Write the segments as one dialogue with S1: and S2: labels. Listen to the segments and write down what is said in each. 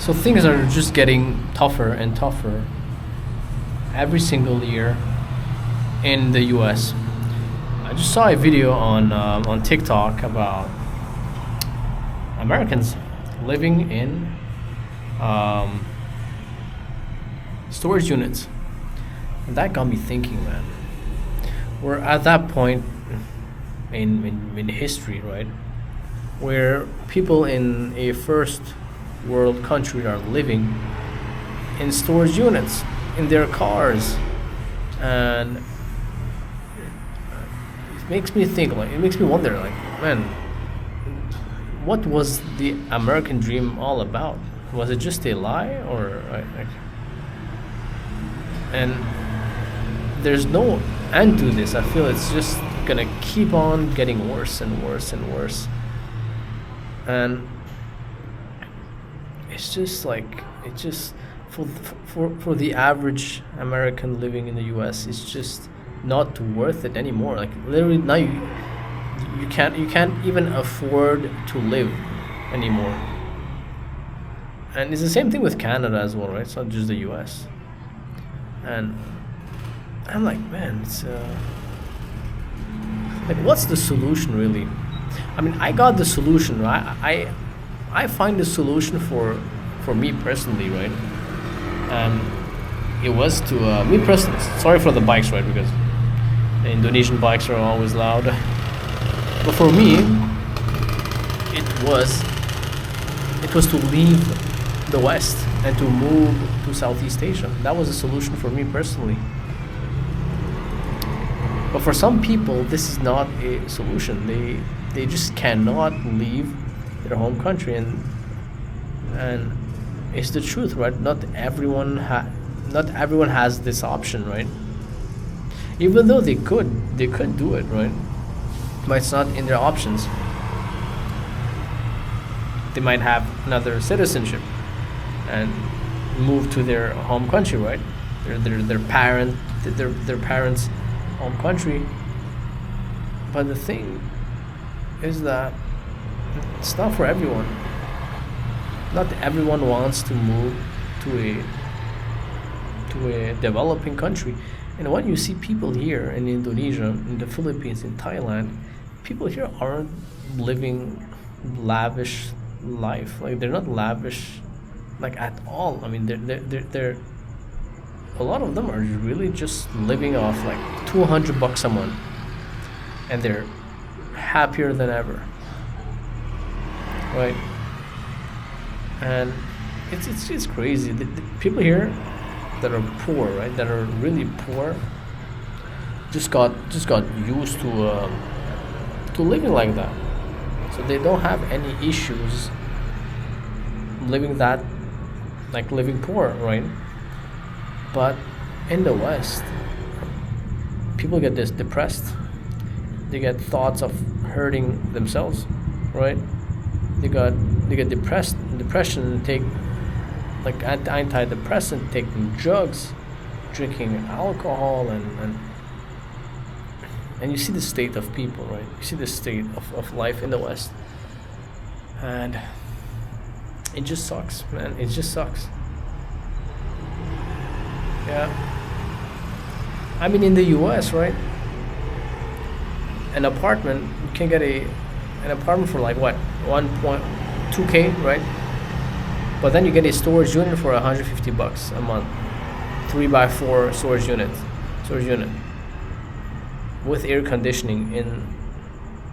S1: So things are just getting tougher and tougher every single year in the U.S. I just saw a video on TikTok about Americans living in um, storage units, and that got me thinking, man. We're at that point in history, right, where people in a first world country are living in storage units in their cars, and it makes me think, like, it makes me wonder, like, man, what was the American dream all about? Was it just a lie, or like, and there's no end to this. I feel it's just gonna keep on getting worse and worse and worse, and it's just like, it just, for the average American living in the U.S., it's just not worth it anymore. Like, literally now you can't even afford to live anymore. And it's the same thing with Canada as well, right? It's not just the U.S. And I'm like, man, it's like, what's the solution really? I mean, I got the solution, right? I find the solution for me personally, right? It was to me personally. Sorry for the bikes, right? Because the Indonesian bikes are always loud. But for me, it was to leave the West and to move to Southeast Asia. That was a solution for me personally. But for some people, this is not a solution. They just cannot leave their home country, and it's the truth, right? Not everyone has this option, right? Even though they could do it, right? But it's not in their options. They might have another citizenship and move to their home country, right? Their parents' home country. But the thing is that it's not for everyone. Not everyone wants to move to a developing country. And when you see people here in Indonesia, in the Philippines, in Thailand, people here aren't living lavish life. Like, they're not lavish, like, at all. I mean, they're a lot of them are really just living off like $200 a month, and they're happier than ever, right? And it's crazy. The people here that are poor, right, that are really poor, just got used to living like that, so they don't have any issues living that, like, living poor, right? But in the West, people get this depressed. They get thoughts of hurting themselves, right? They get depression, and take like antidepressant, taking drugs, drinking alcohol, and you see the state of people, right? You see the state of life in the West, and it just sucks, man. It just sucks. Yeah. I mean, in the US, right? An apartment, you can get an apartment for like what, 1.2K, right? But then you get a storage unit for $150 a month, 3x4 storage unit, with air conditioning in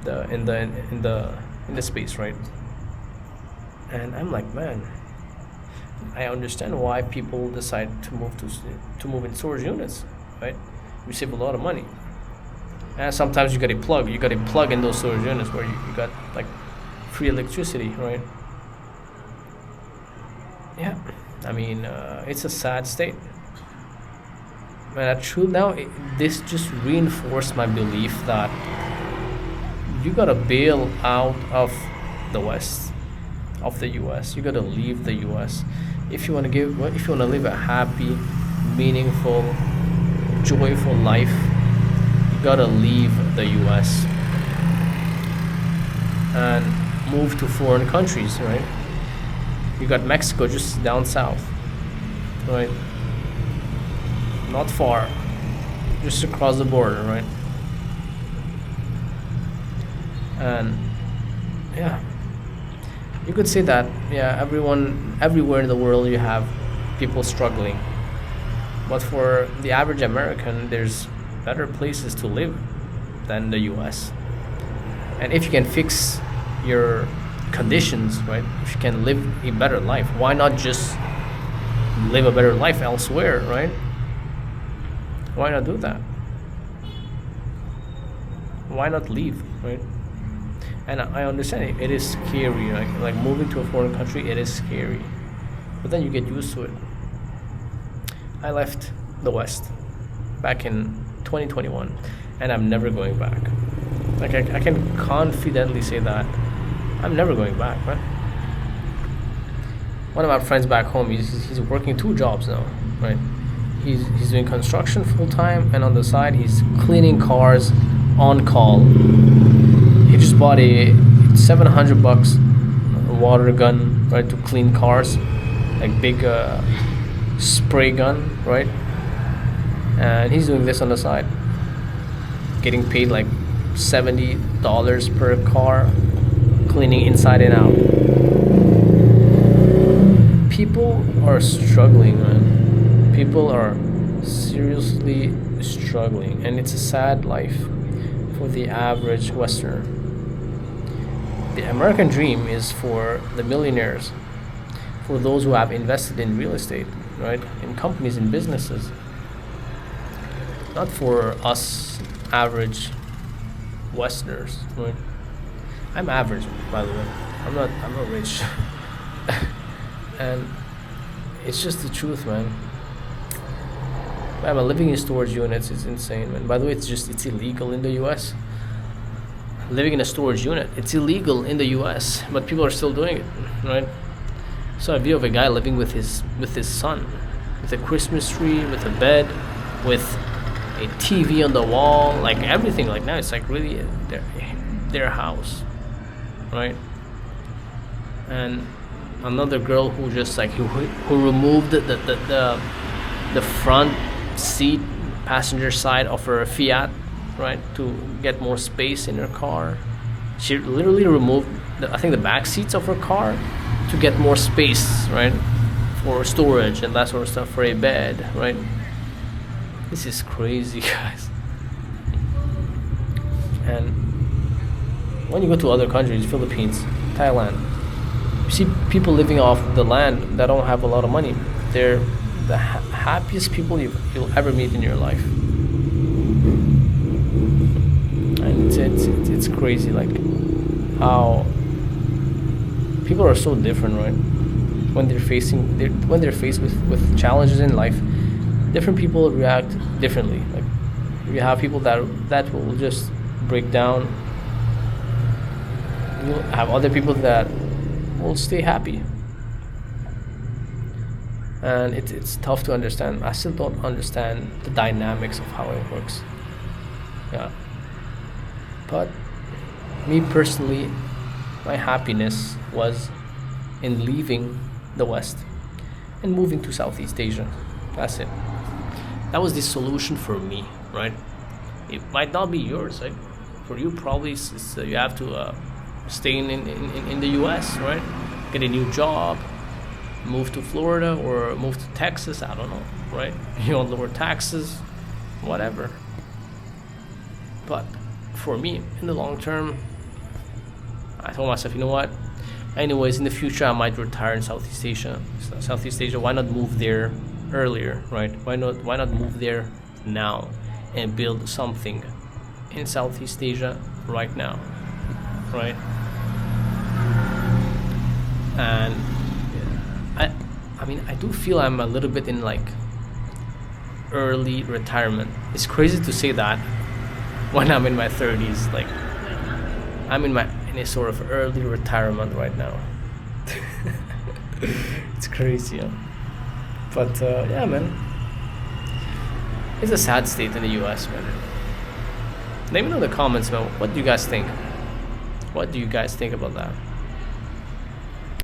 S1: the space, right? And I'm like, man, I understand why people decide to move in storage units, right? You save a lot of money, and sometimes you got a plug in those storage units where you got like free electricity, right? Yeah, I mean, it's a sad state. And this just reinforced my belief that you gotta bail out of the West, of the U.S. You gotta leave the U.S. if you wanna live a happy, meaningful, joyful life. You gotta leave the U.S. and move to foreign countries, right? You got Mexico just down south, right? Not far, just across the border, right? And yeah, you could say that, yeah, everywhere in the world you have people struggling. But for the average American, there's better places to live than the US. And if you can fix your conditions, right? If you can live a better life, why not just live a better life elsewhere, right? Why not do that? Why not leave, right? And I understand it is scary, like moving to a foreign country, it is scary. But then you get used to it. I left the West back in 2021, and I'm never going back. Like I can confidently say that I'm never going back, right? One of my friends back home, he's working 2 jobs now, right? He's doing construction full time, and on the side he's cleaning cars on call. He just bought a $700 water gun, right, to clean cars, like big spray gun, right? And he's doing this on the side, getting paid like $70 per car, cleaning inside and out. People are struggling, man. People are seriously struggling, and it's a sad life for the average Westerner. The American dream is for the millionaires, for those who have invested in real estate, right, in companies and businesses, not for us average Westerners, right? I'm average, by the way. I'm not rich. And it's just the truth, man. Man, living in storage units is insane, man. By the way, it's illegal in the US. Living in a storage unit, it's illegal in the US, but people are still doing it, right? So a video of a guy living with his son, with a Christmas tree, with a bed, with a TV on the wall, like everything. Like now, it's like really their house, right? And another girl who just like who removed the front seat, passenger side of her Fiat, right, to get more space in her car. She literally removed I think the back seats of her car to get more space, right, for storage and that sort of stuff, for a bed, right? This is crazy, guys. And when you go to other countries, Philippines, Thailand, you see people living off the land that don't have a lot of money. They're the happiest people you'll ever meet in your life. And it's crazy, like how people are so different, right? When they're faced with challenges in life, different people react differently. Like you have people that will just break down. You'll have other people that will stay happy. And it's tough to understand. I still don't understand the dynamics of how it works. Yeah. But me personally, my happiness was in leaving the West and moving to Southeast Asia. That's it. That was the solution for me, right? It might not be yours. Like for you, probably you have to stay in the U.S., right? Get a new job, move to Florida or move to Texas. I don't know, right? You want lower taxes, whatever. But for me, in the long term, I told myself, you know what? Anyways, in the future, I might retire in Southeast Asia. Why not move there earlier, right? Why not move there now and build something in Southeast Asia right now, right? And I mean, I do feel I'm a little bit in like early retirement. It's crazy to say that when I'm in my 30s. Like I'm in a sort of early retirement right now. It's crazy, yeah. But yeah, man, it's a sad state in the US, man. Let me know in the comments, man. What do you guys think? What do you guys think about that?